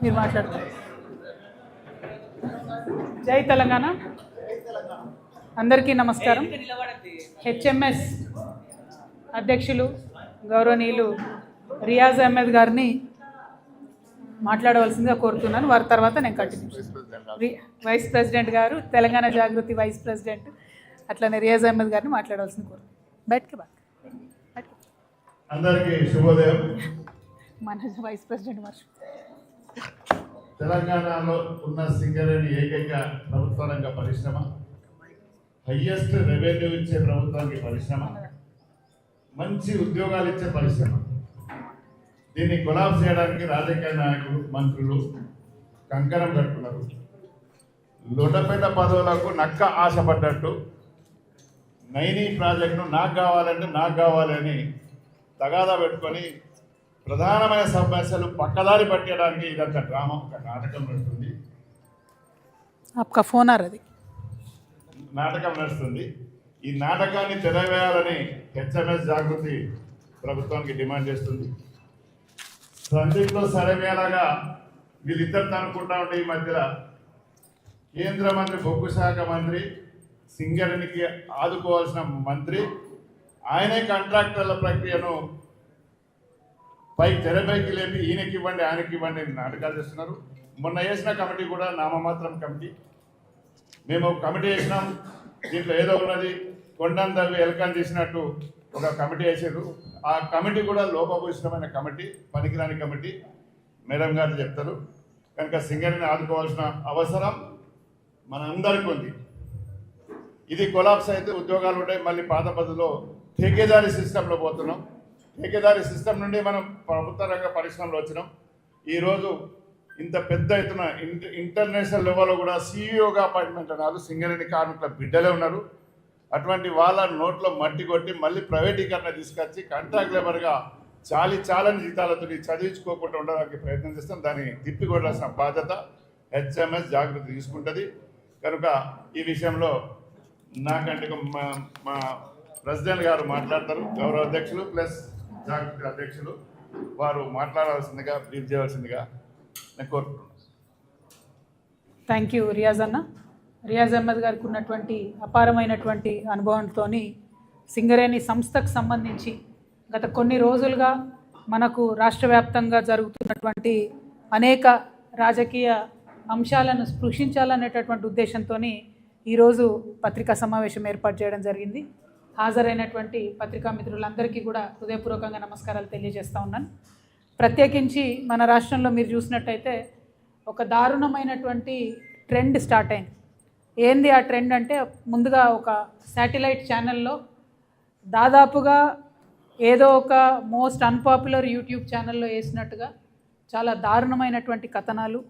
మీరు మాట్లాడతారు. జై తెలంగాణ. అందరికీ నమస్కారం. హెచ్ఎంఎస్ అధ్యక్షులు గౌరవనీయులు రియాజ్ అహ్మద్ గారిని మాట్లాడవలసిందిగా కోరుతున్నాను. వారి తర్వాత నేను కంటిన్యూ చేస్తాను. వైస్ ప్రెసిడెంట్ గారు, తెలంగాణ జాగృతి వైస్ ప్రెసిడెంట్, అట్లనే రియాజ్ అహ్మద్ గారిని మాట్లాడవలసింది కోరు. బయటకి అందరికీ శుభోదయం. మన వైస్ ప్రెసిడెంట్ మరి తెలంగాణలో ఉన్న సింగరేణి ఏకైక ప్రభుత్వ రంగ పరిశ్రమ, హైయెస్ట్ రెవెన్యూ ఇచ్చే ప్రభుత్వానికి పరిశ్రమ, మంచి ఉద్యోగాలు ఇచ్చే పరిశ్రమ. దీన్ని కొలాబ్ చేయడానికి రాజకీయ నాయకులు, మంత్రులు కంకణం కట్టుకున్నారు. లొడపేట పదవులకు నక్క ఆశపడ్డట్టు నైనీ ప్రాజెక్టును నాకు కావాలని తగాదా పెట్టుకొని ప్రధానమైన సమస్యలు పక్కదారి పట్టడానికి ఇదంతా డ్రామా, ఒక నాటకం నడుస్తుంది. నాటకం నడుస్తుంది. ఈ నాటకాన్ని తెరవేయాలని హెచ్ఎంఎస్ జాగృతి ప్రభుత్వానికి డిమాండ్ చేస్తుంది. సందిగ్ధలో సరైనలాగా వీళ్ళిద్దరు అనుకుంటా ఉంటే ఈ మధ్యలో కేంద్ర మంత్రి, బొగ్గు శాఖ మంత్రి, సింగరేణికి ఆదుకోవాల్సిన మంత్రి, ఆయనే కాంట్రాక్టర్ల ప్రక్రియను తెరపైకి లేపి ఈయనకి ఇవ్వండి, ఆయనకి ఇవ్వండి నాటకాలు చేస్తున్నారు. మొన్న వేసిన కమిటీ కూడా నామమాత్రం కమిటీ. మేము కమిటీ వేసినాం, దీంట్లో ఏదో ఉన్నది, కొండంత ఎలకని తీసినట్టు ఒక కమిటీ వేసారు. ఆ కమిటీ కూడా లోపభూషితమైన కమిటీ, పనికిరాని కమిటీ. మేడం గారు చెప్తారు. కనుక సింగరేణిని ఆదుకోవాల్సిన అవసరం మనందరికీ ఉంది. ఇది కొలాప్స్ అయితే ఉద్యోగాలు ఉంటాయి. మళ్ళీ పాత పద్ధతిలో ఠేకేదారీ సిస్టంలో పోతున్నాం. ఠేకేదారీ సిస్టమ్ నుండి మనం ప్రభుత్వ రంగ పరిశ్రమలో వచ్చినాం. ఈరోజు ఇంత పెద్ద ఎత్తున ఇంటర్నేషనల్ లెవెల్లో కూడా సీఈఓగా అపాయింట్మెంట్ అన్నారు. సింగరేణి కార్మికుల బిడ్డలే ఉన్నారు. అటువంటి వాళ్ళ నోట్లో మట్టి కొట్టి మళ్ళీ ప్రైవేటీకరణ తీసుకొచ్చి కాంట్రాక్ట్ లేబర్గా చాలని జీతాలతో చదివించుకోకుండా ఉండడానికి ప్రయత్నం చేస్తాం. దాన్ని తిప్పికొట్టాల్సిన బాధ్యత హెచ్ఎంఎస్ జాగృతి తీసుకుంటుంది. కనుక ఈ విషయంలో నాకంటే మా ప్రెసిడెంట్ గారు మాట్లాడతారు, గౌరవ అధ్యక్షులు ప్లస్ జాగృతి అధ్యక్షులు. వారు మాట్లాడాల్సిందిగా, బ్రీఫ్ చేయవలసిందిగా నేను కోరుకుంటున్నాను. థ్యాంక్ యూ రియాజ్ అన్న. రియాజ్ అహ్మద్ గారికి ఉన్నటువంటి అపారమైనటువంటి అనుభవంతో సింగరేణి సంస్థకు సంబంధించి గత కొన్ని రోజులుగా మనకు రాష్ట్ర వ్యాప్తంగా జరుగుతున్నటువంటి అనేక రాజకీయ అంశాలను స్పృశించాలనేటటువంటి ఉద్దేశంతో ఈరోజు పత్రికా సమావేశం ఏర్పాటు చేయడం జరిగింది. హాజరైనటువంటి పత్రికా మిత్రులందరికీ కూడా హృదయపూర్వకంగా నమస్కారాలు తెలియజేస్తూ ఉన్నాను. ప్రత్యేకించి మన రాష్ట్రంలో మీరు చూసినట్టయితే ఒక దారుణమైనటువంటి ట్రెండ్ స్టార్ట్ అయింది. ఏంది ఆ ట్రెండ్ అంటే, ముందుగా ఒక శాటిలైట్ ఛానల్లో దాదాపుగా ఏదో ఒక మోస్ట్ అన్పాపులర్ యూట్యూబ్ ఛానల్లో వేసినట్టుగా చాలా దారుణమైనటువంటి కథనాలు,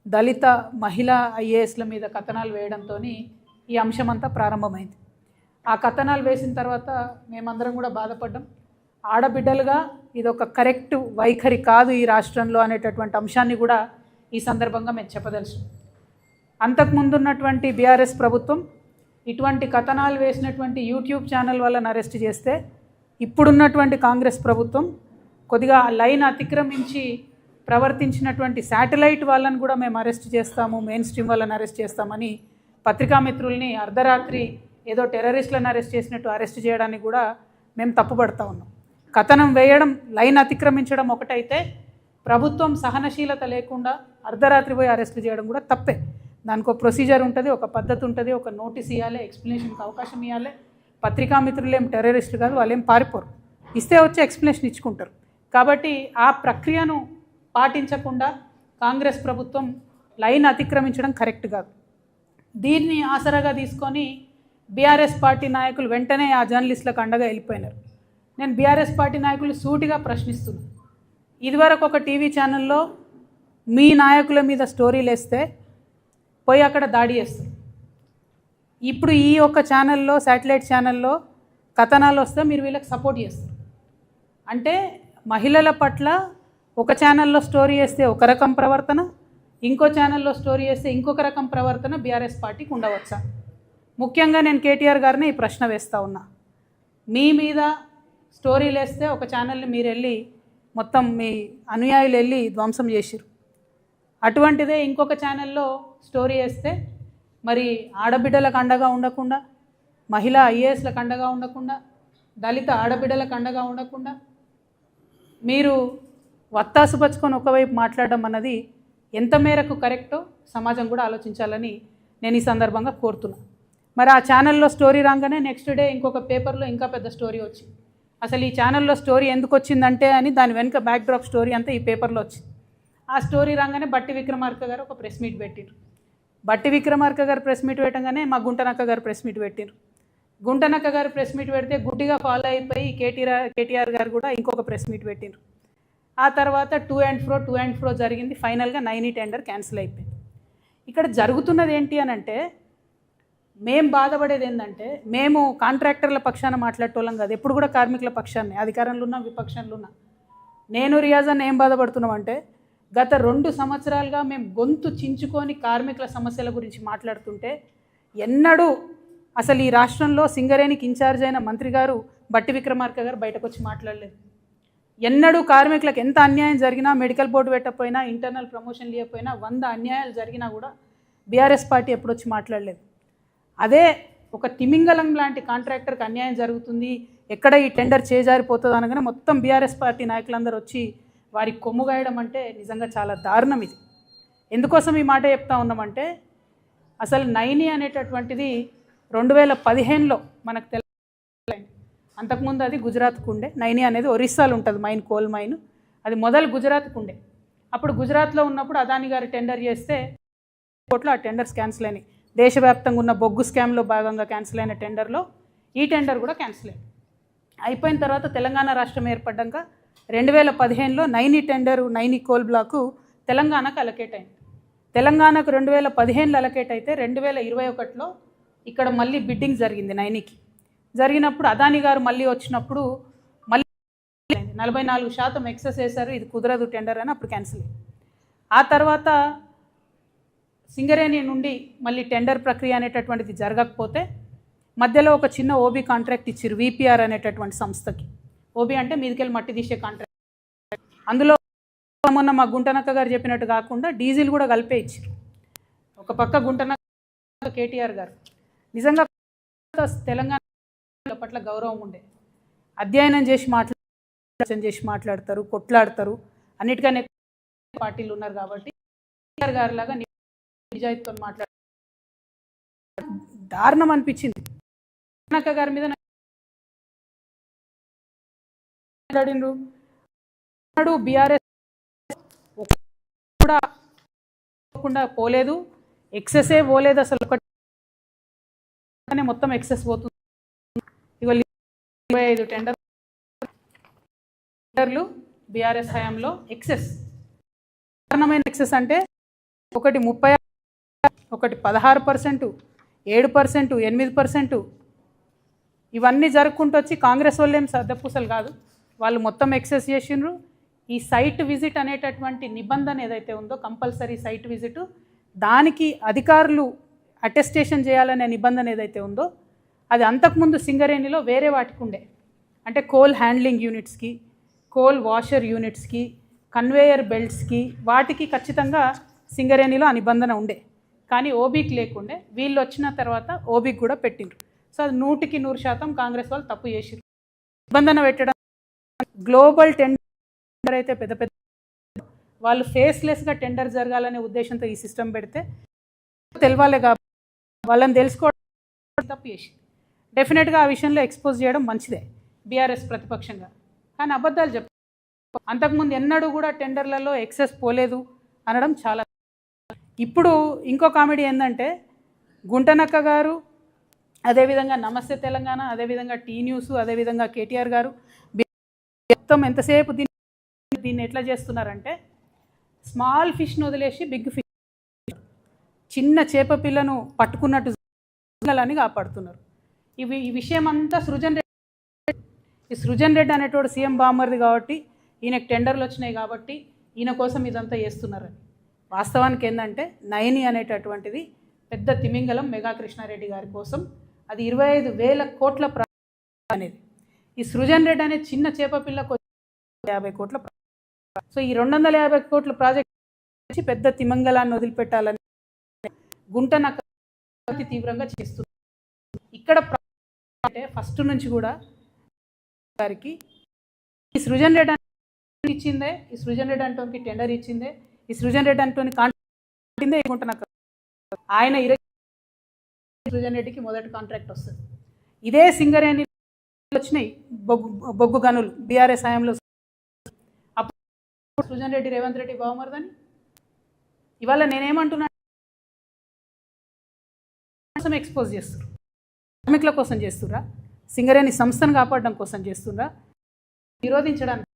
దళిత మహిళా ఐఏఎస్ల మీద కథనాలు వేయడంతో ఈ అంశం అంతా ప్రారంభమైంది. ఆ కథనాలు వేసిన తర్వాత మేమందరం కూడా బాధపడ్డాం. ఆడబిడ్డలుగా ఇదొక కరెక్ట్ వైఖరి కాదు ఈ రాష్ట్రంలో అనేటటువంటి అంశాన్ని కూడా ఈ సందర్భంగా మేము చెప్పదలుచు. అంతకుముందు ఉన్నటువంటి బీఆర్ఎస్ ప్రభుత్వం ఇటువంటి కథనాలు వేసినటువంటి యూట్యూబ్ ఛానల్ వాళ్ళని అరెస్ట్ చేస్తే, ఇప్పుడున్నటువంటి కాంగ్రెస్ ప్రభుత్వం కొద్దిగా లైన్ అతిక్రమించి ప్రవర్తించినటువంటి శాటిలైట్ వాళ్ళని కూడా మేము అరెస్ట్ చేస్తాము, మెయిన్ స్ట్రీమ్ వాళ్ళని అరెస్ట్ చేస్తామని పత్రికా మిత్రుల్ని అర్ధరాత్రి ఏదో టెర్రరిస్టులను అరెస్ట్ చేసినట్టు అరెస్ట్ చేయడానికి కూడా మేము తప్పుపడతా ఉన్నాం. కథనం వేయడం, లైన్ అతిక్రమించడం ఒకటైతే, ప్రభుత్వం సహనశీలత లేకుండా అర్ధరాత్రి పోయి అరెస్టులు చేయడం కూడా తప్పే. దానికి ఒక ప్రొసీజర్ ఉంటుంది, ఒక పద్ధతి ఉంటుంది, ఒక నోటీస్ ఇవ్వాలి, ఎక్స్ప్లెనేషన్కి అవకాశం ఇవ్వాలి. పత్రికా మిత్రులు ఏం టెర్రరిస్టులు కాదు, వాళ్ళు ఏం పారిపోరు, ఇస్తే వచ్చి ఎక్స్ప్లెనేషన్ ఇచ్చుకుంటారు. కాబట్టి ఆ ప్రక్రియను పాటించకుండా కాంగ్రెస్ ప్రభుత్వం లైన్ అతిక్రమించడం కరెక్ట్ కాదు. దీన్ని ఆసరాగా తీసుకొని బీఆర్ఎస్ పార్టీ నాయకులు వెంటనే ఆ జర్నలిస్టులకు అండగా వెళ్ళిపోయినారు. నేను బీఆర్ఎస్ పార్టీ నాయకులు సూటిగా ప్రశ్నిస్తున్నాను. ఇదివరకు ఒక టీవీ ఛానల్లో మీ నాయకుల మీద స్టోరీలు వేస్తే పోయి అక్కడ దాడి చేస్తారు. ఇప్పుడు ఈ ఒక ఛానల్లో, శాటిలైట్ ఛానల్లో కథనాలు వస్తే మీరు వీళ్ళకి సపోర్ట్ చేస్తారు. అంటే మహిళల పట్ల ఒక ఛానల్లో స్టోరీ వేస్తే ఒక రకం ప్రవర్తన, ఇంకో ఛానల్లో స్టోరీ వేస్తే ఇంకొక రకం ప్రవర్తన బీఆర్ఎస్ పార్టీకి ఉండవచ్చా? ముఖ్యంగా నేను కేటీఆర్ గారిని ఈ ప్రశ్న వేస్తూ ఉన్నా. మీ మీద స్టోరీలు వేస్తే ఒక ఛానల్ని మీరు వెళ్ళి మొత్తం మీ అనుయాయులు వెళ్ళి ధ్వంసం చేసిరు. అటువంటిదే ఇంకొక ఛానల్లో స్టోరీ వేస్తే మరి ఆడబిడ్డలకు అండగా ఉండకుండా, మహిళా ఐఏఎస్లకు అండగా ఉండకుండా, దళిత ఆడబిడ్డలకు అండగా ఉండకుండా మీరు వత్తాసు పచ్చుకొని ఒకవైపు మాట్లాడడం అన్నది ఎంత మేరకు కరెక్టో సమాజం కూడా ఆలోచించాలని నేను ఈ సందర్భంగా కోరుతున్నా. మరి ఆ ఛానల్లో స్టోరీ రాగానే నెక్స్ట్ డే ఇంకొక పేపర్లో ఇంకా పెద్ద స్టోరీ వచ్చింది. అసలు ఈ ఛానల్లో స్టోరీ ఎందుకు వచ్చిందంటే అని దాని వెనుక బ్యాక్డ్రాప్ స్టోరీ అంతా ఈ పేపర్లో వచ్చింది. ఆ స్టోరీ రాగానే బట్టి విక్రమార్క గారు ఒక ప్రెస్ మీట్ పెట్టారు. బట్టి విక్రమార్క గారు ప్రెస్ మీట్ పెట్టగానే మా గుంటనక్క గారు ప్రెస్ మీట్ పెట్టారు. గుంటనక్క గారు ప్రెస్ మీట్ పెడితే గుడ్డిగా ఫాలో అయిపోయి కేటీఆర్ గారు కూడా ఇంకొక ప్రెస్ మీట్ పెట్టారు. ఆ తర్వాత టూ అండ్ ఫ్రో జరిగింది. ఫైనల్గా 9 టెండర్ క్యాన్సిల్ అయిపోయింది. ఇక్కడ జరుగుతున్నది ఏంటి అని అంటే, మేము బాధపడేది ఏంటంటే, మేము కాంట్రాక్టర్ల పక్షాన మాట్లాడేటోళ్ళం కాదు, ఎప్పుడు కూడా కార్మికుల పక్షాన్ని, అధికారంలో ఉన్నా విపక్షంలో ఉన్నా. నేను రియాజ్ అన్న ఏం బాధపడుతున్నామంటే, గత 2 సంవత్సరాలుగా మేము గొంతు చించుకొని కార్మికుల సమస్యల గురించి మాట్లాడుతుంటే ఎన్నడూ అసలు ఈ రాష్ట్రంలో సింగరేణికి ఇన్ఛార్జ్ అయిన మంత్రి గారు బట్టి విక్రమార్క గారు బయటకు వచ్చి మాట్లాడలేదు. ఎన్నడూ కార్మికులకు ఎంత అన్యాయం జరిగినా, మెడికల్ బోర్డు పెట్టకపోయినా, ఇంటర్నల్ ప్రమోషన్ లేకపోయినా, 100 అన్యాయాలు జరిగినా కూడా బీఆర్ఎస్ పార్టీ ఎప్పుడు వచ్చి మాట్లాడలేదు. అదే ఒక తిమింగలం లాంటి కాంట్రాక్టర్కి అన్యాయం జరుగుతుంది, ఎక్కడ ఈ టెండర్ చేజారిపోతుంది అనగానే మొత్తం బీఆర్ఎస్ పార్టీ నాయకులందరూ వచ్చి వారి కొమ్ముగాయడం అంటే నిజంగా చాలా దారుణం. ఇది ఎందుకోసం ఈ మాట చెప్తా ఉన్నామంటే, అసలు నైని అనేటటువంటిది 2015లో మనకు తెలియదు. అంతకుముందు అది గుజరాత్కు ఉండే. నైని అనేది ఒరిస్సాలో ఉంటుంది మైన్, కోల్ మైన్. అది మొదలు గుజరాత్కు ఉండే. అప్పుడు గుజరాత్లో ఉన్నప్పుడు అదాని గారు టెండర్ చేస్తే కోట్లో ఆ టెండర్స్ క్యాన్సిల్ అయినాయి. దేశవ్యాప్తంగా ఉన్న బొగ్గు స్కామ్లో భాగంగా క్యాన్సిల్ అయిన టెండర్లో ఈ టెండర్ కూడా క్యాన్సిల్ అయింది. అయిపోయిన తర్వాత తెలంగాణ రాష్ట్రం ఏర్పడ్డాక 2015లో Naini tender, Naini coal block తెలంగాణకు అలకేట్ అయింది. తెలంగాణకు 2015లో అలకేట్ అయితే 2021లో ఇక్కడ మళ్ళీ బిడ్డింగ్ జరిగింది నైనికి. జరిగినప్పుడు అదాని గారు మళ్ళీ వచ్చినప్పుడు మళ్ళీ 44% ఎక్సెస్ వేశారు, ఇది కుదరదు టెండర్ అని అప్పుడు క్యాన్సిల్ అయింది. ఆ తర్వాత సింగరేణి నుండి మళ్ళీ టెండర్ ప్రక్రియ అనేటటువంటిది జరగకపోతే మధ్యలో ఒక చిన్న ఓబీ కాంట్రాక్ట్ ఇచ్చారు విపిఆర్ అనేటటువంటి సంస్థకి. ఓబీ అంటే మీదికెళ్ళి మట్టి తీసే కాంట్రాక్ట్. అందులో మొన్న మా గుంటనక్క గారు చెప్పినట్టు కాకుండా డీజిల్ కూడా కలిపే ఇచ్చారు. ఒక పక్క గుంటనక్క, కేటీఆర్ గారు నిజంగా తెలంగాణ పట్ల గౌరవం ఉండే, అధ్యయనం చేసి మాట్లాడతారు, కొట్లాడతారు. అన్నిటికన్నా పార్టీలు ఉన్నారు కాబట్టి కేటీఆర్ గారు లాగా నిజాయితీతో దారుణం అనిపించింది. గుంటనక్క గారి మీద మాట్లాడినరు. బీఆర్ఎస్ కూడా పోలేదు, ఎక్సెసే పోలేదు, అసలు ఒకటి మొత్తం ఎక్సెస్ పోతుంది. ఇవాళ 25 టెండర్లు బీఆర్ఎస్ హయాంలో ఎక్సెస్. కారణమైన ఎక్సెస్ అంటే ఒకటి 30, ఒకటి 16%, 7%, 8%. ఇవన్నీ జరుపుకుంటూ వచ్చి కాంగ్రెస్ వాళ్ళు ఏం సర్దపూసలు కాదు, వాళ్ళు మొత్తం ఎక్సెస్ చేసిండ్రు. ఈ సైట్ విజిట్ అనేటటువంటి నిబంధన ఏదైతే ఉందో, కంపల్సరీ సైట్ విజిట్, దానికి అధికారులు అటెస్టేషన్ చేయాలనే నిబంధన ఏదైతే ఉందో అది అంతకుముందు సింగరేణిలో వేరే వాటికి ఉండే. అంటే కోల్ హ్యాండ్లింగ్ యూనిట్స్కి, కోల్ వాషర్ యూనిట్స్కి, కన్వేయర్ బెల్ట్స్కి, వాటికి ఖచ్చితంగా సింగరేణిలో ఆ నిబంధన ఉండే. కానీ ఓబీకి లేకుండే. వీళ్ళు వచ్చిన తర్వాత ఓబీకి కూడా పెట్టిండ్రు. సో అది 100% కాంగ్రెస్ వాళ్ళు తప్పు చేసిరు. నిబంధన పెట్టడం, గ్లోబల్ టెండర్ అయితే పెద్ద పెద్ద వాళ్ళు ఫేస్లెస్గా టెండర్ జరగాలనే ఉద్దేశంతో ఈ సిస్టమ్ పెడితే తెలవాలి కాబట్టి వాళ్ళని తెలుసుకోవడం తప్పు చేసి డెఫినెట్గా ఆ విషయంలో ఎక్స్పోజ్ చేయడం మంచిదే బీఆర్ఎస్ ప్రతిపక్షంగా. కానీ అబద్ధాలు చెప్పారు. అంతకుముందు ఎన్నడూ కూడా టెండర్లలో ఎక్సెస్ పోలేదు అనడం చాలా. ఇప్పుడు ఇంకో కామెడీ ఏంటంటే, గుంటనక్క గారు, అదేవిధంగా నమస్తే తెలంగాణ, అదేవిధంగా టీ న్యూస్, అదేవిధంగా కేటీఆర్ గారు మొత్తం ఎంతసేపు దీన్ని ఎట్లా చేస్తున్నారంటే, స్మాల్ ఫిష్ను వదిలేసి బిగ్ ఫిష్, చిన్న చేప పిల్లను పట్టుకున్నట్టు అని కాపాడుతున్నారు. ఈ విషయం అంతా సృజన్ రెడ్డి అనేటోడు సీఎం బామ్మర్ది కాబట్టి, ఈయనకు టెండర్లు వచ్చినాయి కాబట్టి ఈయన కోసం ఇదంతా చేస్తున్నారని. వాస్తవానికి ఏంటంటే, నైని అనేటటువంటిది పెద్ద తిమింగలం మెగా కృష్ణారెడ్డి గారి కోసం. అది 25,000 కోట్ల అనేది. ఈ సృజన్ రెడ్డి అనే చిన్న చేప పిల్లకు 50 కోట్ల. సో ఈ 250 కోట్ల ప్రాజెక్ట్ పెద్ద తిమంగళాన్ని వదిలిపెట్టాలని గుంటనక్క అతి తీవ్రంగా చేస్తుంది. ఇక్కడ అంటే ఫస్ట్ నుంచి కూడా గారికి ఈ సృజన్ రెడ్డి ఇచ్చిందే, ఈ సృజన్ రెడ్డి అంటోనికి టెండర్ ఇచ్చిందే, ఈ సృజన్ రెడ్డి అంటోని కాంట్రాక్ట్ గుంటనక్క. ఆయన సృజన్ రెడ్డికి మొదటి కాంట్రాక్ట్ వస్తుంది. ఇదే సింగరేణి వచ్చినాయి బొగ్గు గనులు బీఆర్ఎస్ హయాంలో. అప్పుడు సృజన్ రెడ్డి రేవంత్ రెడ్డి బావమరదని. ఇవాళ నేనేమంటున్నా, ఎక్స్పోజ్ చేస్తున్నారు, కార్మికుల కోసం చేస్తురా, సింగరేణి సంస్థను కాపాడడం కోసం చేస్తురా, నిరోధించడానికి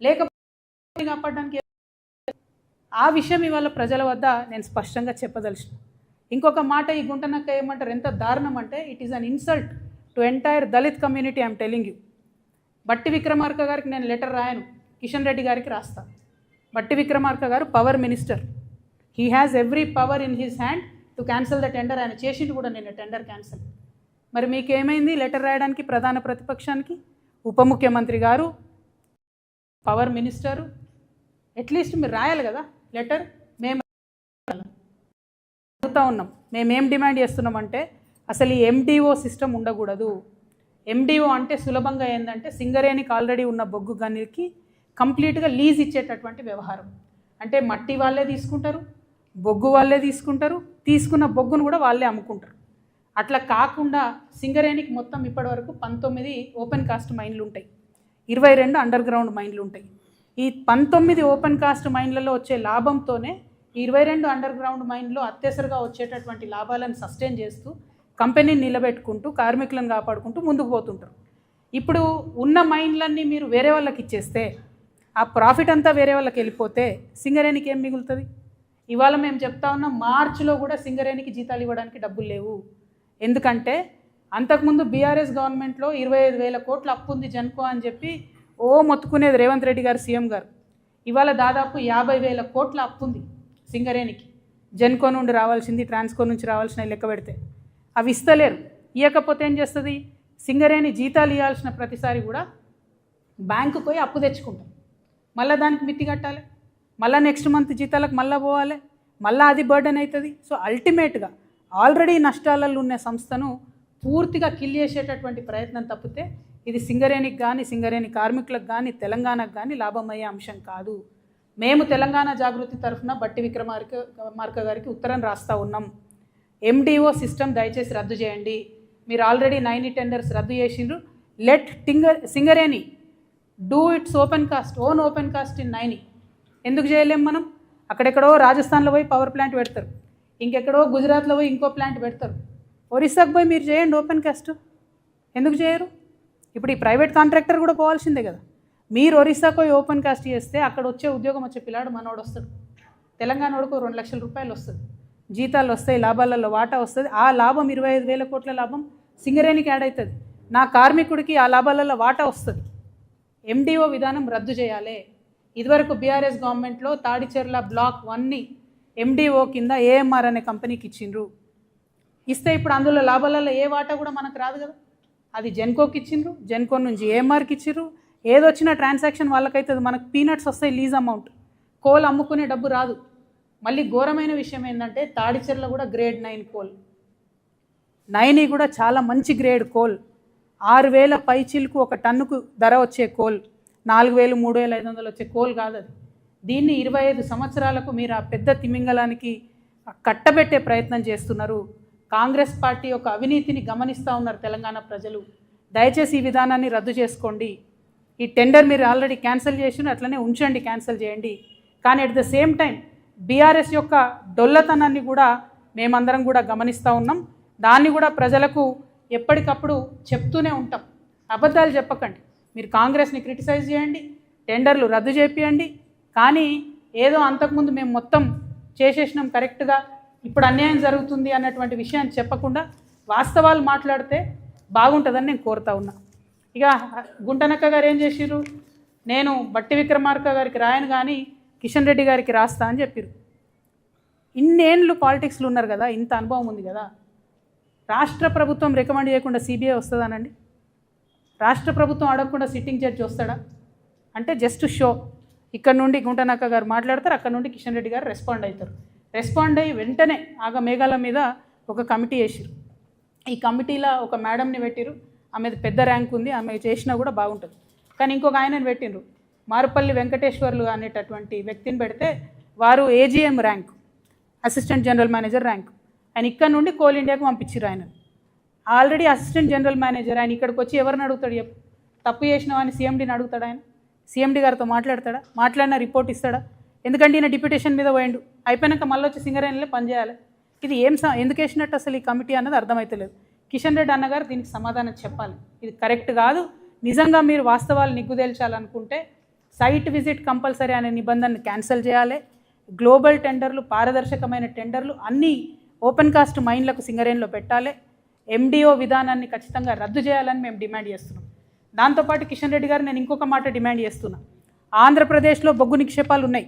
లేకపోతే కాపాడడానికి. ఆ విషయం ఇవాళ ప్రజల వద్ద నేను స్పష్టంగా చెప్పదలిచిన. ఇంకొక మాట ఈ గుంటనక్క ఏమంటారు, ఎంత దారుణం అంటే it is an insult to entire Dalit community. I'm telling you. బట్టి విక్రమార్క గారికి నేను లెటర్ రాయను, కిషన్ రెడ్డి గారికి రాస్తా. బట్టి విక్రమార్క గారు power minister, he has every power in his hand to cancel the tender. ఆయన చేసిండు కూడా నేను టెండర్ క్యాన్సల్. మరి మీకేమైంది లెటర్ రాయడానికి? ప్రధాన ప్రతిపక్షానికి ఉప ముఖ్యమంత్రి గారు, పవర్ మినిస్టరు, అట్లీస్ట్ మీరు రాయాలి కదా లెటర్. మేము అడుగుతూ ఉన్నాం, మేమేం డిమాండ్ చేస్తున్నామంటే అసలు ఈ ఎండిఓ సిస్టమ్ ఉండకూడదు. ఎండిఓ అంటే సులభంగా ఏంటంటే సింగరేణికి ఆల్రెడీ ఉన్న బొగ్గు గనికి కంప్లీట్గా లీజ్ ఇచ్చేటటువంటి వ్యవహారం. అంటే మట్టి వాళ్ళే తీసుకుంటారు, బొగ్గు వాళ్ళే తీసుకుంటారు, తీసుకున్న బొగ్గును కూడా వాళ్ళే అమ్ముకుంటారు. అట్లా కాకుండా సింగరేణికి మొత్తం ఇప్పటివరకు 19 ఓపెన్ కాస్ట్ మైన్లు ఉంటాయి, 22 అండర్ గ్రౌండ్ మైన్లు ఉంటాయి. ఈ 19 ఓపెన్ కాస్ట్ మైన్లలో వచ్చే లాభంతోనే 22 అండర్ గ్రౌండ్ మైన్లో అత్యవసరంగా వచ్చేటటువంటి లాభాలను సస్టైన్ చేస్తూ కంపెనీని నిలబెట్టుకుంటూ కార్మికులను కాపాడుకుంటూ ముందుకు పోతుంటారు. ఇప్పుడు ఉన్న మైన్లన్నీ మీరు వేరే వాళ్ళకి ఇచ్చేస్తే, ఆ ప్రాఫిట్ అంతా వేరే వాళ్ళకి వెళ్ళిపోతే సింగరేణికి ఏం మిగులుతుంది? ఇవాళ మేము చెప్తా ఉన్నాం, మార్చిలో కూడా సింగరేణికి జీతాలు ఇవ్వడానికి డబ్బులు లేవు. ఎందుకంటే అంతకుముందు బీఆర్ఎస్ గవర్నమెంట్లో 25,000 కోట్ల అప్పు ఉంది జెన్కో అని చెప్పి మొత్తుకునేది రేవంత్ రెడ్డి గారు సీఎం గారు. ఇవాళ దాదాపు 50,000 కోట్ల అప్పు ఉంది సింగరేణికి. జెన్కో నుండి రావాల్సింది, ట్రాన్స్కో నుంచి రావాల్సిన లెక్క పెడితే అవి ఇస్తలేరు. ఇవ్వకపోతే ఏం చేస్తుంది? సింగరేణి జీతాలు ఇవ్వాల్సిన ప్రతిసారి కూడా బ్యాంకుకు పోయి అప్పు తెచ్చుకుంటాం, మళ్ళీ దానికి మిత్తి కట్టాలి, మళ్ళీ నెక్స్ట్ మంత్ జీతాలకు మళ్ళీ పోవాలి, మళ్ళీ అది బర్డెన్ అవుతుంది. సో అల్టిమేట్గా ఆల్రెడీ నష్టాలలో ఉన్న సంస్థను పూర్తిగా కిల్ చేసేటటువంటి ప్రయత్నం తప్పితే ఇది సింగరేణికి కానీ, సింగరేణి కార్మికులకు కానీ, తెలంగాణకు కానీ లాభమయ్యే అంశం కాదు. మేము తెలంగాణ జాగృతి తరఫున బట్టి విక్రమార్క గారికి ఉత్తరం రాస్తూ ఉన్నాం. ఎండిఓ సిస్టమ్ దయచేసి రద్దు చేయండి. మీరు ఆల్రెడీ 9 టెండర్స్ రద్దు చేసిండ్రు. Let Singareni do it's open cast in 9. ఎందుకు చేయలేం మనం? అక్కడెక్కడో రాజస్థాన్లో పోయి పవర్ ప్లాంట్ పెడతారు, ఇంకెక్కడో గుజరాత్లో పోయి ఇంకో ప్లాంట్ పెడతారు. ఒరిస్సాకు పోయి మీరు చేయండి ఓపెన్ కాస్ట్, ఎందుకు చేయరు? ఇప్పుడు ఈ ప్రైవేట్ కాంట్రాక్టర్ కూడా పోవాల్సిందే కదా. మీరు ఒరిస్సాకు పోయి ఓపెన్ కాస్ట్ చేస్తే అక్కడ వచ్చే ఉద్యోగం వచ్చే పిల్లాడు మనోడు వస్తాడు, తెలంగాణ వాడుకు 2 లక్షల రూపాయలు వస్తుంది, జీతాలు వస్తాయి, లాభాలలో వాటా వస్తుంది. ఆ లాభం 25,000 కోట్ల లాభం సింగరేణికి యాడ్ అవుతుంది. నా కార్మికుడికి ఆ లాభాలలో వాటా వస్తుంది. ఎండిఓ విధానం రద్దు చేయాలి. ఇదివరకు బీఆర్ఎస్ గవర్నమెంట్లో తాడిచెర్ల బ్లాక్ 1ని ఎండిఓ కింద ఏఎంఆర్ అనే కంపెనీకి ఇచ్చిండ్రు. ఇస్తే ఇప్పుడు అందులో లాభాలలో ఏ వాటా కూడా మనకు రాదు కదా. అది జెన్కోకి ఇచ్చిండ్రు, జెన్కో నుంచి ఏఎంఆర్కి ఇచ్చిండ్రు. ఏదొచ్చినా ట్రాన్సాక్షన్ వాళ్ళకైతుంది, మనకు పీనట్స్ వస్తాయి లీజ్ అమౌంట్. కోల్ అమ్ముకునే డబ్బు రాదు. మళ్ళీ ఘోరమైన విషయం ఏంటంటే తాడిచెర్ల కూడా గ్రేడ్ 9 కోల్, 9 కూడా చాలా మంచి గ్రేడ్ కోల్, 6,000 పైచిలకు ఒక టన్నుకు ధర వచ్చే కోల్, 4,000 3,500 వచ్చే కోల్ కాదు అది. దీన్ని 25 సంవత్సరాలకు మీరు ఆ పెద్ద తిమింగలానికి కట్టబెట్టే ప్రయత్నం చేస్తున్నారు. కాంగ్రెస్ పార్టీ యొక్క అవినీతిని గమనిస్తూ ఉన్నారు తెలంగాణ ప్రజలు. దయచేసి ఈ విధానాన్ని రద్దు చేసుకోండి. ఈ టెండర్ మీరు ఆల్రెడీ క్యాన్సిల్ చేసి అట్లనే ఉంచండి, క్యాన్సిల్ చేయండి. కానీ at the same time BRS యొక్క డొల్లతనాన్ని కూడా మేమందరం కూడా గమనిస్తూ ఉన్నాం. దాన్ని కూడా ప్రజలకు ఎప్పటికప్పుడు చెప్తూనే ఉంటాం. అబద్ధాలు చెప్పకండి. మీరు కాంగ్రెస్ని క్రిటిసైజ్ చేయండి, టెండర్లు రద్దు చేపియండి, కానీ ఏదో అంతకుముందు మేము మొత్తం చేసేసినాం కరెక్ట్గా, ఇప్పుడు అన్యాయం జరుగుతుంది అన్నటువంటి విషయాన్ని చెప్పకుండా వాస్తవాలు మాట్లాడితే బాగుంటుందని నేను కోరుతా ఉన్నా. ఇక గుంటనక్క గారు ఏం చేసిర్రు, నేను బట్టి విక్రమార్క గారికి రాయను కానీ కిషన్ రెడ్డి గారికి రాస్తా అని చెప్పారు. ఇన్నేళ్ళు పాలిటిక్స్లో ఉన్నారు కదా, ఇంత అనుభవం ఉంది కదా. రాష్ట్ర ప్రభుత్వం రికమెండ్ చేయకుండా సిబిఐ వస్తుందానండి? రాష్ట్ర ప్రభుత్వం అడగకుండా సిట్టింగ్ జడ్జి వస్తాడా? అంటే జస్ట్ షో. ఇక్కడ నుండి గుంటనక్క గారు మాట్లాడతారు, అక్కడ నుండి కిషన్ రెడ్డి గారు రెస్పాండ్ అవుతారు. రెస్పాండ్ అయ్యి వెంటనే ఆగ మేఘాల మీద ఒక కమిటీ వేసిరు. ఈ కమిటీలో ఒక మేడంని పెట్టిరు, ఆమెది పెద్ద ర్యాంక్ ఉంది, ఆమె చేసినా కూడా బాగుంటుంది. కానీ ఇంకొక ఆయనని పెట్టినరు, మారుపల్లి వెంకటేశ్వర్లు అనేటటువంటి వ్యక్తిని పెడితే వారు AGM rank, assistant general manager rank. ఆయన ఇక్కడ నుండి కోల్ ఇండియాకు పంపించారు. ఆయన ఆల్రెడీ అసిస్టెంట్ జనరల్ మేనేజర్. ఆయన ఇక్కడికి వచ్చి ఎవరిని అడుగుతాడు చెప్పు? తప్పు చేసిన అని సీఎండీని అడుగుతాడు. ఆయన సీఎండీ గారితో మాట్లాడతాడా? మాట్లాడిన రిపోర్ట్ ఇస్తాడా? ఎందుకంటే ఈయన డిప్యూటేషన్ మీద పోయిండు, అయిపోయినాక మళ్ళీ వచ్చి సింగరేణిలో పనిచేయాలి. ఇది ఎందుకు వేసినట్టు అసలు ఈ కమిటీ అన్నది అర్థమవుతలేదు. కిషన్ రెడ్డి అన్నగారు దీనికి సమాధానం చెప్పాలి. ఇది కరెక్ట్ కాదు. నిజంగా మీరు వాస్తవాలు నిగ్గుదేల్చాలనుకుంటే సైట్ విజిట్ కంపల్సరీ అనే నిబంధనను క్యాన్సిల్ చేయాలి. గ్లోబల్ టెండర్లు, పారదర్శకమైన టెండర్లు అన్నీ ఓపెన్ కాస్ట్ మైన్లకు సింగరేణిలో పెట్టాలి. ఎండిఓ విధానాన్ని ఖచ్చితంగా రద్దు చేయాలని మేము డిమాండ్ చేస్తున్నాం. దాంతోపాటు కిషన్ రెడ్డి గారు నేను ఇంకొక మాట డిమాండ్ చేస్తున్నా. ఆంధ్రప్రదేశ్లో బొగ్గు నిక్షేపాలు ఉన్నాయి,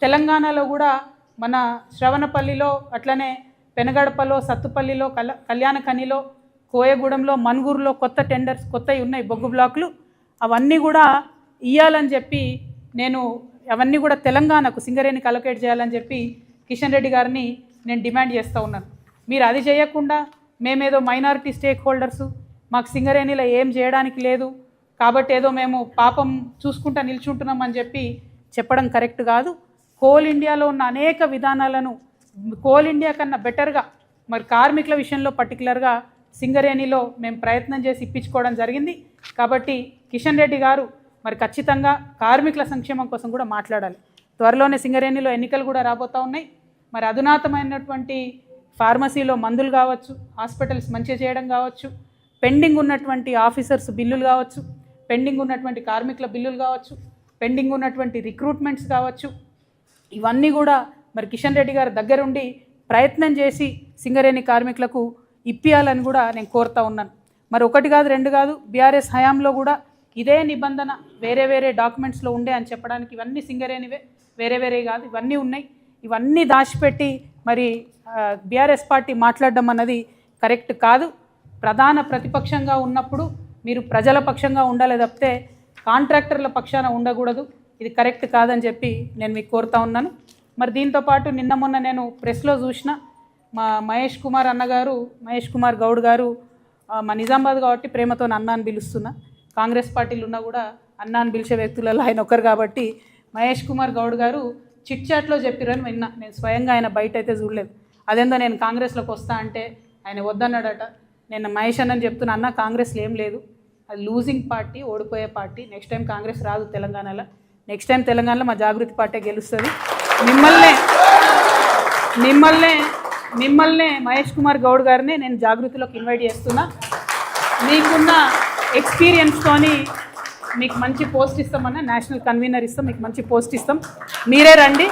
తెలంగాణలో కూడా మన శ్రవణపల్లిలో, అట్లనే పెనగడపలో, సత్తుపల్లిలో, కళ్యాణకనిలో, కోయగూడెంలో, మన్గూరులో కొత్త టెండర్స్ కొత్తవి ఉన్నాయి, బొగ్గు బ్లాకులు. అవన్నీ కూడా ఇవ్వాలని చెప్పి నేను అవన్నీ కూడా తెలంగాణకు సింగరేణికి అలొకేట్ చేయాలని చెప్పి కిషన్ రెడ్డి గారిని నేను డిమాండ్ చేస్తూ ఉన్నాను. మీరు అది చేయకుండా మేమేదో మైనారిటీ స్టేక్ హోల్డర్సు, మాకు సింగరేణిలో ఏం చేయడానికి లేదు కాబట్టి ఏదో మేము పాపం చూసుకుంటా నిల్చుంటున్నాం అని చెప్పి చెప్పడం కరెక్ట్ కాదు. కోల్ ఇండియాలో ఉన్న అనేక విధానాలను కోల్ ఇండియా కన్నా బెటర్గా మరి కార్మికుల విషయంలో పర్టికులర్గా సింగరేణిలో మేము ప్రయత్నం చేసి ఇప్పించుకోవడం జరిగింది. కాబట్టి కిషన్ రెడ్డి గారు మరి ఖచ్చితంగా కార్మికుల సంక్షేమం కోసం కూడా మాట్లాడాలి. త్వరలోనే సింగరేణిలో ఎన్నికలు కూడా రాబోతూ ఉన్నాయి. మరి అధునాతమైనటువంటి ఫార్మసీలో మందులు కావచ్చు, హాస్పిటల్స్ మంచిగా చేయడం కావచ్చు, పెండింగ్ ఉన్నటువంటి ఆఫీసర్స్ బిల్లులు కావచ్చు, పెండింగ్ ఉన్నటువంటి కార్మికుల బిల్లులు కావచ్చు, పెండింగ్ ఉన్నటువంటి రిక్రూట్మెంట్స్ కావచ్చు, ఇవన్నీ కూడా మరి కిషన్ రెడ్డి గారు దగ్గరుండి ప్రయత్నం చేసి సింగరేణి కార్మికులకు ఇప్పియాలని కూడా నేను కోరుతా ఉన్నాను. మరి ఒకటి కాదు, రెండు కాదు, బీఆర్ఎస్ హయాంలో కూడా ఇదే నిబంధన వేరే వేరే డాక్యుమెంట్స్లో ఉండే అని చెప్పడానికి ఇవన్నీ సింగరేణివే, వేరే వేరే కాదు, ఇవన్నీ ఉన్నాయి. ఇవన్నీ దాచిపెట్టి మరి బీఆర్ఎస్ పార్టీ మాట్లాడడం అన్నది కరెక్ట్ కాదు. ప్రధాన ప్రతిపక్షంగా ఉన్నప్పుడు మీరు ప్రజల పక్షంగా ఉండాలి తప్పితే కాంట్రాక్టర్ల పక్షాన ఉండకూడదు. ఇది కరెక్ట్ కాదని చెప్పి నేను మీకు కోరుతా ఉన్నాను. మరి దీంతోపాటు నిన్న మొన్న నేను ప్రెస్లో చూసిన మా మహేష్ కుమార్ గౌడ్ గారు మా నిజామాబాద్ కాబట్టి ప్రేమతో అన్న అని పిలుస్తున్నా. కాంగ్రెస్ పార్టీలు ఉన్నా కూడా అన్న అని పిలిచే వ్యక్తులలో ఆయన ఒక్కరు కాబట్టి మహేష్ కుమార్ గౌడ్ గారు చిట్ చాట్లో చెప్పిరని విన్నా. నేను స్వయంగా ఆయన బయట అయితే చూడలేదు. అదేందో నేను కాంగ్రెస్లోకి వస్తా అంటే ఆయన వద్దన్నాడట. నేను మహేష్ అన్నని చెప్తున్నా, అన్న కాంగ్రెస్లో ఏం లేదు, అది లూజింగ్ పార్టీ, ఓడిపోయే పార్టీ. నెక్స్ట్ టైం కాంగ్రెస్ రాదు తెలంగాణలో. నెక్స్ట్ టైం తెలంగాణలో మా జాగృతి పార్టీ గెలుస్తుంది. మిమ్మల్నే మహేష్ కుమార్ గౌడ్ గారిని నేను జాగృతిలోకి ఇన్వైట్ చేస్తున్నా. మీకున్న ఎక్స్పీరియన్స్తోని మీకు మంచి పోస్ట్ ఇస్తామన్నా, నేషనల్ కన్వీనర్ ఇస్తాం, మీకు మంచి పోస్ట్ ఇస్తాం, మీరే రండి.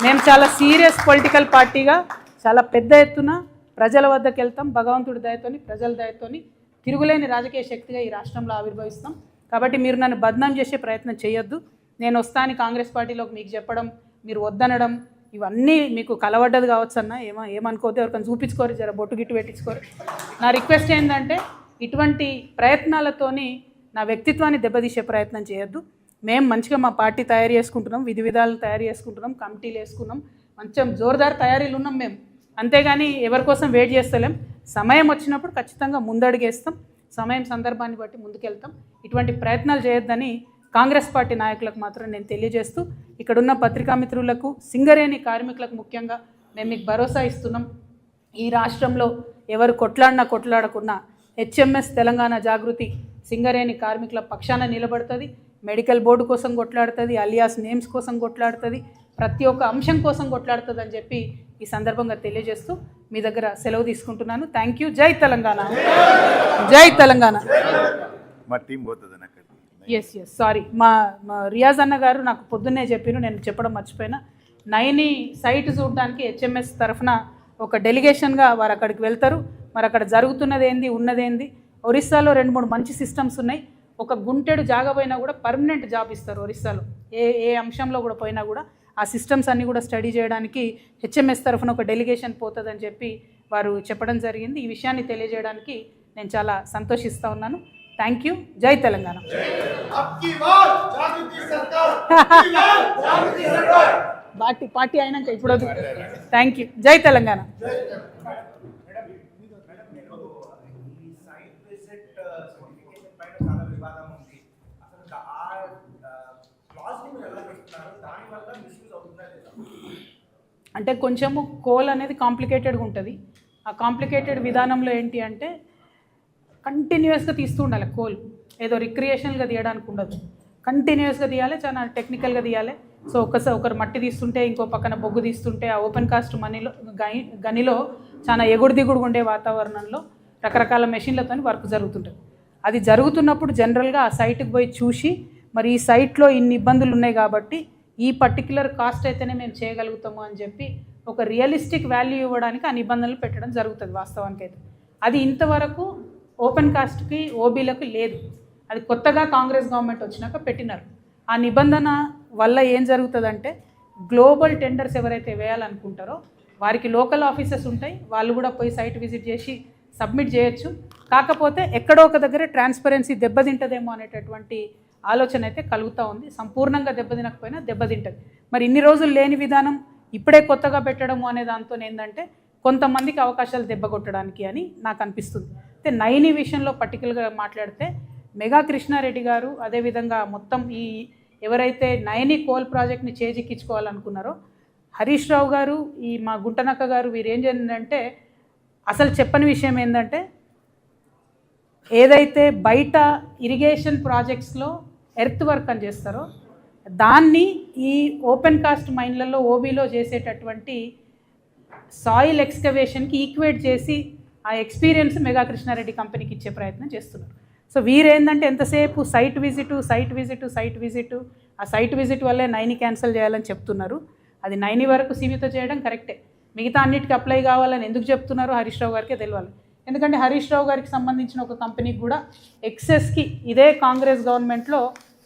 మేము చాలా సీరియస్ పొలిటికల్ పార్టీగా చాలా పెద్ద ఎత్తున ప్రజల వద్దకు వెళ్తాం. భగవంతుడి దయతోని, ప్రజల దయతోని తిరుగులేని రాజకీయ శక్తిగా ఈ రాష్ట్రంలో ఆవిర్భవిస్తాం. కాబట్టి మీరు నన్ను బద్నాం చేసే ప్రయత్నం చేయొద్దు. నేను వస్తాను కాంగ్రెస్ పార్టీలోకి మీకు చెప్పడం, మీరు వద్దనడం, ఇవన్నీ మీకు కలవడ్డది కావచ్చు అన్న. ఏమనుకోతే ఎవరికైనా చూపించుకోరు, జర బొట్టు గిట్టు పెట్టించుకోరు. నా రిక్వెస్ట్ ఏంటంటే ఇటువంటి ప్రయత్నాలతోని నా వ్యక్తిత్వాన్ని దెబ్బతీసే ప్రయత్నం చేయొద్దు. మేము మంచిగా మా పార్టీ తయారు చేసుకుంటున్నాం, విధి విధాలను తయారు చేసుకుంటున్నాం, కమిటీలు వేసుకున్నాం, మంచి జోరుదారు తయారీలు ఉన్నాం మేము. అంతేగాని ఎవరి కోసం వెయిట్ చేస్తలేం. సమయం వచ్చినప్పుడు ఖచ్చితంగా ముందడుగేస్తాం, సమయం సందర్భాన్ని బట్టి ముందుకెళ్తాం. ఇటువంటి ప్రయత్నాలు చేయొద్దని కాంగ్రెస్ పార్టీ నాయకులకు మాత్రం నేను తెలియజేస్తూ, ఇక్కడున్న పత్రికా మిత్రులకు, సింగరేణి కార్మికులకు ముఖ్యంగా మేము మీకు భరోసా ఇస్తున్నాం. ఈ రాష్ట్రంలో ఎవరు కొట్లాడకున్నా హెచ్ఎంఎస్ తెలంగాణ జాగృతి సింగరేణి కార్మికుల పక్షాన నిలబడుతుంది. మెడికల్ బోర్డు కోసం కొట్లాడుతుంది, అలియాస్ నేమ్స్ కోసం కొట్లాడుతుంది, ప్రతి ఒక్క అంశం కోసం కొట్లాడుతుంది అని చెప్పి ఈ సందర్భంగా తెలియజేస్తూ మీ దగ్గర సెలవు తీసుకుంటున్నాను. Thank you. జై తెలంగాణ, జై తెలంగాణ. మా టీం పోతుంది. ఎస్ సారీ, మా రియాజ్ అన్న గారు నాకు పొద్దున్నే చెప్పిను, నేను చెప్పడం మర్చిపోయినా. నైని సైట్ చూడడానికి హెచ్ఎంఎస్ తరఫున ఒక డెలిగేషన్గా వారు అక్కడికి వెళ్తారు. మరి అక్కడ జరుగుతున్నది ఏంది, ఉన్నదేంది. ఒరిస్సాలో 2-3 మంచి సిస్టమ్స్ ఉన్నాయి. ఒక గుంటెడు జాగా పోయినా కూడా పర్మనెంట్ జాబ్ ఇస్తారు ఒరిస్సాలో. ఏ అంశంలో కూడా పోయినా కూడా ఆ సిస్టమ్స్ అన్నీ కూడా స్టడీ చేయడానికి హెచ్ఎంఎస్ తరఫున ఒక డెలిగేషన్ పోతుందని చెప్పి వారు చెప్పడం జరిగింది. ఈ విషయాన్ని తెలియజేయడానికి నేను చాలా సంతోషిస్తూ ఉన్నాను. Thank you. జై తెలంగాణ. పార్టీ అయినాక ఇప్పుడు థ్యాంక్ యూ. జై తెలంగాణ. అంటే కొంచెము కోల్ అనేది కాంప్లికేటెడ్గా ఉంటుంది. ఆ కాంప్లికేటెడ్ విధానంలో ఏంటి అంటే కంటిన్యూస్గా తీస్తూ ఉండాలి కోల్. ఏదో రిక్రియేషనల్గా తీయడానికి ఉండదు, కంటిన్యూస్గా తీయాలి, చాలా టెక్నికల్గా తీయాలి. సో ఒకరు మట్టి తీస్తుంటే ఇంకో పక్కన బొగ్గు తీస్తుంటే ఆ ఓపెన్ కాస్ట్ గనిలో చాలా ఎగుడు దిగుడు ఉండే వాతావరణంలో రకరకాల మెషిన్లతో వర్క్ జరుగుతుంటుంది. అది జరుగుతున్నప్పుడు జనరల్గా ఆ సైట్కి పోయి చూసి మరి ఈ సైట్లో ఇన్ని ఇబ్బందులు ఉన్నాయి కాబట్టి ఈ పర్టిక్యులర్ కాస్ట్ అయితేనే మేము చేయగలుగుతాము అని చెప్పి ఒక రియలిస్టిక్ వాల్యూ ఇవ్వడానికి ఆ నిబంధనలు పెట్టడం జరుగుతుంది వాస్తవానికి అయితే. అది ఇంతవరకు ఓపెన్ కాస్ట్కి ఓబీలకు లేదు. అది కొత్తగా కాంగ్రెస్ గవర్నమెంట్ వచ్చినాక పెట్టినారు. ఆ నిబంధన వల్ల ఏం జరుగుతుందంటే గ్లోబల్ టెండర్స్ ఎవరైతే వేయాలనుకుంటారో వారికి లోకల్ ఆఫీసెస్ ఉంటాయి, వాళ్ళు కూడా పోయి సైట్ విజిట్ చేసి సబ్మిట్ చేయొచ్చు. కాకపోతే ఎక్కడో ఒక దగ్గర ట్రాన్స్పరెన్సీ దెబ్బతింటదేమో అనేటటువంటి ఆలోచన అయితే కలుగుతూ ఉంది. సంపూర్ణంగా దెబ్బతినకపోయినా దెబ్బతింటుంది. మరి ఇన్ని రోజులు లేని విధానం ఇప్పుడే కొత్తగా పెట్టడము అనే దాంతో ఏంటంటే కొంతమందికి అవకాశాలు దెబ్బ కొట్టడానికి అని నాకు అనిపిస్తుంది. అయితే నైని విషయంలో పర్టికులర్గా మాట్లాడితే మెగా కృష్ణారెడ్డి గారు అదేవిధంగా మొత్తం ఈ ఎవరైతే నైని కోల్ ప్రాజెక్ట్ని చేజిక్కించుకోవాలనుకున్నారో హరీష్ రావు గారు, ఈ మా గుంటనక్క గారు, వీరు ఏం చేసిందంటే అసలు చెప్పని విషయం ఏంటంటే ఏదైతే బయట ఇరిగేషన్ ప్రాజెక్ట్స్లో ఎర్త్ వర్క్ అని చేస్తారో దాన్ని ఈ ఓపెన్ కాస్ట్ మైన్లలో ఓబీలో చేసేటటువంటి సాయిల్ ఎక్స్కవేషన్కి ఈక్వేట్ చేసి ఆ ఎక్స్పీరియన్స్ మెగా కృష్ణారెడ్డి కంపెనీకి ఇచ్చే ప్రయత్నం చేస్తున్నారు. సో వీరేందంటే ఎంతసేపు సైట్ విజిట్, ఆ సైట్ విజిట్ వల్లే నైని క్యాన్సిల్ చేయాలని చెప్తున్నారు. అది నైని వరకు సీమిత చేయడం కరెక్టే, మిగతా అన్నిటికీ అప్లై కావాలని ఎందుకు చెప్తున్నారో హరీష్ రావు గారికే తెలియాలి. ఎందుకంటే హరీష్ రావు గారికి సంబంధించిన ఒక కంపెనీకి కూడా ఎక్సెస్కి ఇదే కాంగ్రెస్ గవర్నమెంట్లో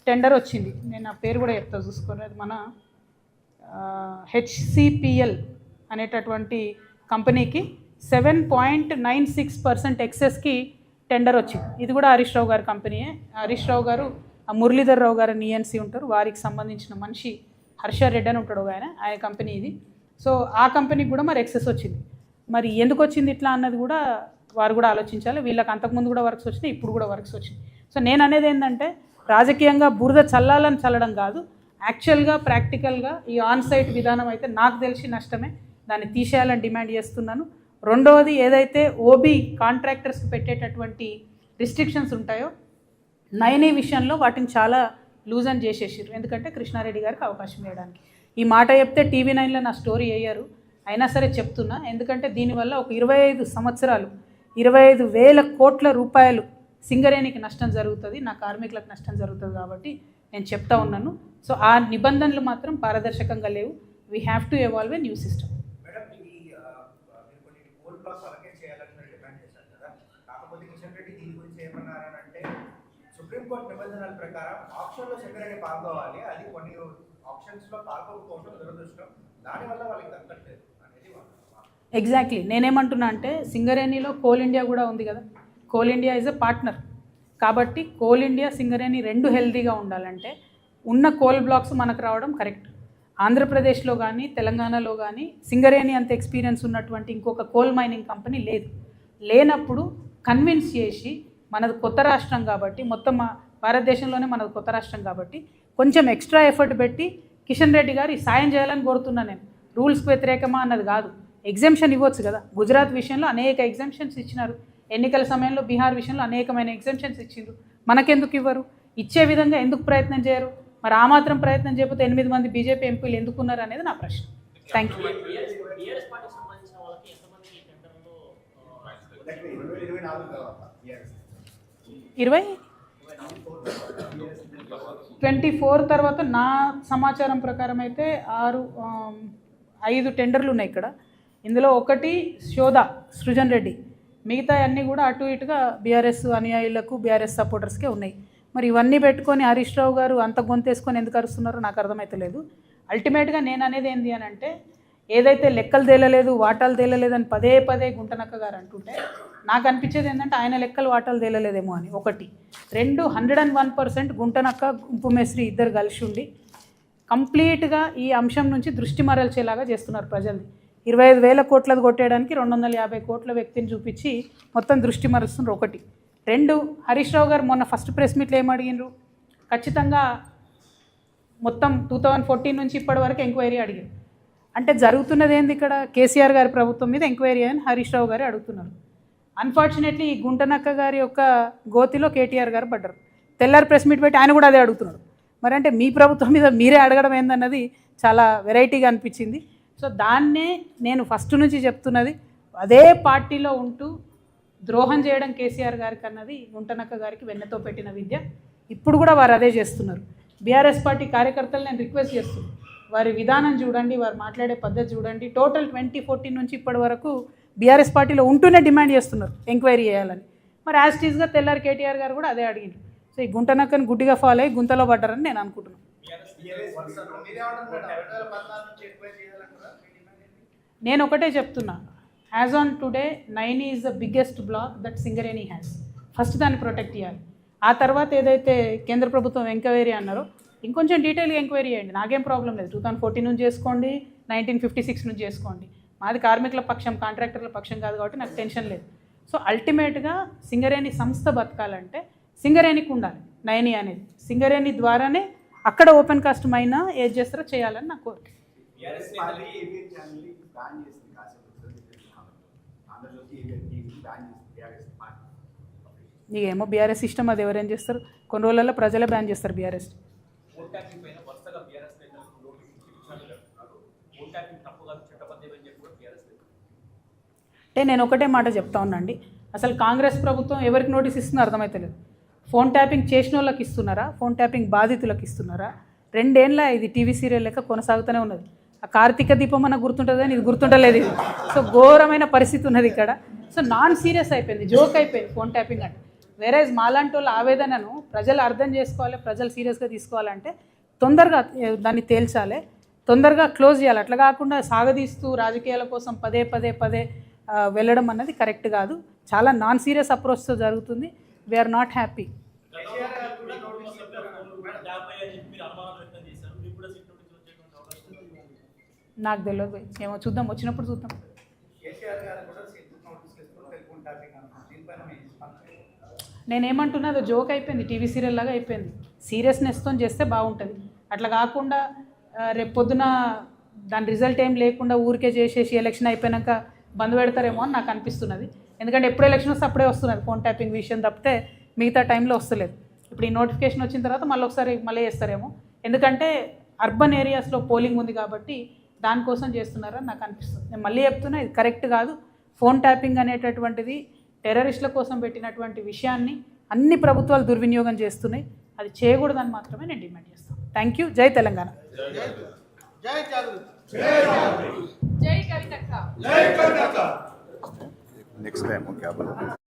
టెండర్ వచ్చింది. నేను ఆ పేరు కూడా చెప్తా చూసుకోండి. అది మన HCPL అనేటటువంటి కంపెనీకి 7.96% ఎక్సెస్కి టెండర్ వచ్చింది. ఇది కూడా హరీష్ రావు గారి కంపెనీయే. హరీష్ రావు గారు మురళీధర్ రావు గారు ENC ఉంటారు, వారికి సంబంధించిన మనిషి హర్షరెడ్డి అని ఉంటాడు ఆయన కంపెనీ ఇది. సో ఆ కంపెనీకి కూడా మరి ఎక్సెస్ వచ్చింది. మరి ఎందుకు వచ్చింది ఇట్లా అన్నది కూడా వారు కూడా ఆలోచించాలి. వీళ్ళకి అంతకుముందు కూడా వర్క్స్ వచ్చినాయి, ఇప్పుడు కూడా వర్క్స్ వచ్చినాయి. సో నేను అనేది ఏంటంటే రాజకీయంగా బురద చల్లడం కాదు, యాక్చువల్గా ప్రాక్టికల్గా ఈ ఆన్ సైట్ విధానం అయితే నాకు తెలిసి నష్టమే, దాన్ని తీసేయాలని డిమాండ్ చేస్తున్నాను. రెండవది ఏదైతే ఓబీ కాంట్రాక్టర్స్కి పెట్టేటటువంటి రిస్ట్రిక్షన్స్ ఉంటాయో నైని విషయంలో వాటిని చాలా లూజ్ అని చేసేసారు. ఎందుకంటే కృష్ణారెడ్డి గారికి అవకాశం ఇవ్వడానికి. ఈ మాట చెప్తే TV9లో నా స్టోరీ అయ్యారు, అయినా సరే చెప్తున్నా. ఎందుకంటే దీనివల్ల ఒక 25 సంవత్సరాలు 25,000 కోట్ల రూపాయలు సింగరేణికి నష్టం జరుగుతుంది, నా కార్మికులకు నష్టం జరుగుతుంది. కాబట్టి నేను చెప్తా ఉన్నాను. సో ఆ నిబంధనలు మాత్రం పారదర్శకంగా లేవు. We have to evolve a new system. Supreme court నిబంధనల ప్రకారం ఆప్షన్లో సింగరేణి పాల్గొవాలి, అది కొన్ని ఆప్షన్స్లో పాల్గొకపోవడం దురదృష్టం, దానివల్ల వాళ్ళకి దక్కట్లేదు అనేది. ఎగ్జాక్ట్లీ నేనేమంటున్నా అంటే సింగరేణిలో కోల్ ఇండియా కూడా ఉంది కదా, coal India is a partner. కాబట్టి కోల్ ఇండియా సింగరేణి రెండు హెల్తీగా ఉండాలంటే ఉన్న కోల్ బ్లాక్స్ మనకు రావడం కరెక్ట్. ఆంధ్రప్రదేశ్లో కానీ తెలంగాణలో కానీ సింగరేణి అంత ఎక్స్పీరియన్స్ ఉన్నటువంటి ఇంకొక కోల్ మైనింగ్ కంపెనీ లేదు. లేనప్పుడు కన్విన్స్ చేసి మనది కొత్త రాష్ట్రం కాబట్టి, మొత్తం భారతదేశంలోనే మనది కొత్త రాష్ట్రం కాబట్టి కొంచెం ఎక్స్ట్రా ఎఫర్ట్ పెట్టి కిషన్ రెడ్డి గారు ఈ సాయం చేయాలని కోరుతున్నాను. నేను రూల్స్కి వ్యతిరేకమా అన్నది కాదు, ఎగ్జామ్షన్ ఇవ్వచ్చు కదా. గుజరాత్ విషయంలో అనేక ఎగ్జామ్షన్స్ ఇచ్చినారు, ఎన్నికల సమయంలో బీహార్ విషయంలో అనేకమైన ఎగ్జామ్షన్స్ ఇచ్చిండ్రు, మనకెందుకు ఇవ్వరు? ఇచ్చే విధంగా ఎందుకు ప్రయత్నం చేయరు? మరి ఆ మాత్రం ప్రయత్నం చేయకపోతే 8 మంది బీజేపీ ఎంపీలు ఎందుకున్నారు అనేది నా ప్రశ్న. Thank you. 24 తర్వాత నా సమాచారం ప్రకారం అయితే 5 టెండర్లు ఉన్నాయి ఇక్కడ. ఇందులో ఒకటి శోధ సృజన్ రెడ్డి, మిగతా అన్నీ కూడా అటు ఇటుగా బీఆర్ఎస్ అనుయాయులకు బీఆర్ఎస్ సపోర్టర్స్కే ఉన్నాయి. మరి ఇవన్నీ పెట్టుకొని హరీష్ రావు గారు అంత గొంతేసుకొని ఎందుకు అరుస్తున్నారో నాకు అర్థమవుతలేదు. అల్టిమేట్గా నేను అనేది ఏంటి అని అంటే ఏదైతే లెక్కలు తేలలేదు వాటాలు తేలలేదని పదే పదే గుంటనక్క గారు అంటుంటే నాకు అనిపించేది ఏంటంటే ఆయన లెక్కలు వాటాలు తేలలేదేమో అని. ఒకటి. రెండు, 101% గుంటనక్క గుంపు మేస్త్రి ఇద్దరు కలిసి ఉండి కంప్లీట్గా ఈ అంశం నుంచి దృష్టి మరల్చేలాగా చేస్తున్నారు ప్రజల్ని. 25,000 కోట్లది కొట్టేయడానికి 250 కోట్ల వ్యక్తిని చూపించి మొత్తం దృష్టి మరుస్తున్నారు. ఒకటి. రెండు, హరీష్ రావు గారు మొన్న ఫస్ట్ ప్రెస్ మీట్లో ఏం అడిగినారు, ఖచ్చితంగా మొత్తం 2014 నుంచి ఇప్పటి వరకు ఎంక్వైరీ అడిగారు. అంటే జరుగుతున్నది ఏంది ఇక్కడ, కేసీఆర్ గారి ప్రభుత్వం మీద ఎంక్వైరీ అని హరీష్ రావు గారు అడుగుతున్నారు. అన్ఫార్చునేట్లీ ఈ గుంటనక్క గారి యొక్క గోతిలో కేటీఆర్ గారు పడ్డారు. తెల్లారి ప్రెస్ మీట్ పెట్టి ఆయన కూడా అదే అడుగుతున్నాడు. మరి అంటే మీ ప్రభుత్వం మీద మీరే అడగడం ఏందన్నది చాలా వెరైటీగా అనిపించింది. సో దాన్నే నేను ఫస్ట్ నుంచి చెప్తున్నది, అదే పార్టీలో ఉంటూ ద్రోహం చేయడం కేసీఆర్ గారికి అన్నది గుంటనక్క గారికి వెన్నతో పెట్టిన విద్య. ఇప్పుడు కూడా వారు అదే చేస్తున్నారు. బీఆర్ఎస్ పార్టీ కార్యకర్తలు నేను రిక్వెస్ట్ చేస్తున్నాను, వారి విధానం చూడండి, వారు మాట్లాడే పద్ధతి చూడండి. టోటల్ 2014 నుంచి ఇప్పటి వరకు బీఆర్ఎస్ పార్టీలో ఉంటూనే డిమాండ్ చేస్తున్నారు ఎంక్వైరీ చేయాలని. మరి యాజ్ టీజ్గా తెల్లారి కేటీఆర్ గారు కూడా అదే అడిగింది. సో ఈ గుంటనక్కని గుడ్డిగా ఫాలో అయ్యి గుంతలో పడ్డారని నేను అనుకుంటున్నాను. నేను ఒకటే చెప్తున్నా, as on today 9 is the biggest block that Singareni has. First దాన్ని ప్రొటెక్ట్ చేయాలి. ఆ తర్వాత ఏదైతే కేంద్ర ప్రభుత్వం ఎంక్వైరీ అన్నారో ఇంకొంచెం డీటెయిల్గా ఎంక్వైరీ చేయండి, నాకేం ప్రాబ్లం లేదు. 2014 నుంచి చేసుకోండి, 1956 నుంచి చేసుకోండి. మాది కార్మికుల పక్షం, కాంట్రాక్టర్ల పక్షం కాదు కాబట్టి నాకు టెన్షన్ లేదు. సో అల్టిమేట్గా సింగరేణి సంస్థ బతకాలంటే సింగరేణికి ఉండాలి 9 అనేది. సింగరేణి ద్వారానే అక్కడ ఓపెన్ కాస్ట్ మైనా ఏది చేస్తారో చేయాలని నా కోరిక. నీకేమో బీఆర్ఎస్ ఇష్టం, అది ఎవరేం చేస్తారు. కొన్ని రోజులలో ప్రజలే బ్యాన్ చేస్తారు బీఆర్ఎస్. అంటే నేను ఒకటే మాట చెప్తా ఉన్నాండి, అసలు కాంగ్రెస్ ప్రభుత్వం ఎవరికి నోటీస్ ఇస్తుందో అర్థమవుతలేదు. ఫోన్ ట్యాపింగ్ చేసిన వాళ్ళకి ఇస్తున్నారా, ఫోన్ ట్యాపింగ్ బాధితులకు ఇస్తున్నారా? 2 ఏళ్ళ ఇది టీవీ సీరియల్ లెక్క కొనసాగుతూనే ఉన్నది. ఆ కార్తీక దీపం అన్న గుర్తుంటుంది కానీ ఇది గుర్తుంటలేదు ఇది. సో ఘోరమైన పరిస్థితి ఉన్నది ఇక్కడ. సో నాన్ సీరియస్ అయిపోయింది, జోక్ అయిపోయింది ఫోన్ ట్యాపింగ్ అంటే. వేరేజ్ మాలాంటి వాళ్ళ ఆవేదనను ప్రజలు అర్థం చేసుకోవాలి, ప్రజలు సీరియస్గా తీసుకోవాలంటే తొందరగా దాన్ని తేల్చాలి, తొందరగా క్లోజ్ చేయాలి. అట్లా కాకుండా సాగదీస్తూ రాజకీయాల కోసం పదే పదే పదే వెళ్ళడం అన్నది కరెక్ట్ కాదు. చాలా నాన్ సీరియస్ అప్రోచ్తో జరుగుతుంది. We're not happy. నాకు తెలియదు, ఏమో చూద్దాం, వచ్చినప్పుడు చూద్దాం. నేనేమంటున్నా, అది జోక్ అయిపోయింది, టీవీ సీరియల్ లాగా అయిపోయింది. సీరియస్నెస్తో చేస్తే బాగుంటుంది. అట్లా కాకుండా రేపు పొద్దున దాని రిజల్ట్ ఏం లేకుండా ఊరికే చేసేసి ఎలక్షన్ అయిపోయాక బంద్ పెడతారేమో అని నాకు అనిపిస్తున్నది. ఎందుకంటే ఎప్పుడు ఎలక్షన్ వస్తే అప్పుడే వస్తున్నది ఫోన్ ట్యాపింగ్ విషయం తప్పితే మిగతా టైంలో వస్తలేదు. ఇప్పుడు ఈ నోటిఫికేషన్ వచ్చిన తర్వాత మళ్ళీ చేస్తారేమో, ఎందుకంటే అర్బన్ ఏరియాస్లో పోలింగ్ ఉంది కాబట్టి దానికోసం చేస్తున్నారని నాకు అనిపిస్తుంది. నేను మళ్ళీ చెప్తున్నా, ఇది కరెక్ట్ కాదు. ఫోన్ ట్యాపింగ్ అనేటటువంటిది టెర్రరిస్టుల కోసం పెట్టినటువంటి విషయాన్ని అన్ని ప్రభుత్వాలు దుర్వినియోగం చేస్తున్నాయి. అది చేయకూడదని మాత్రమే నేను డిమాండ్ చేస్తాను. Thank you. జై తెలంగాణ. जय कविता। नेक्स्ट टाइम क्या बोला।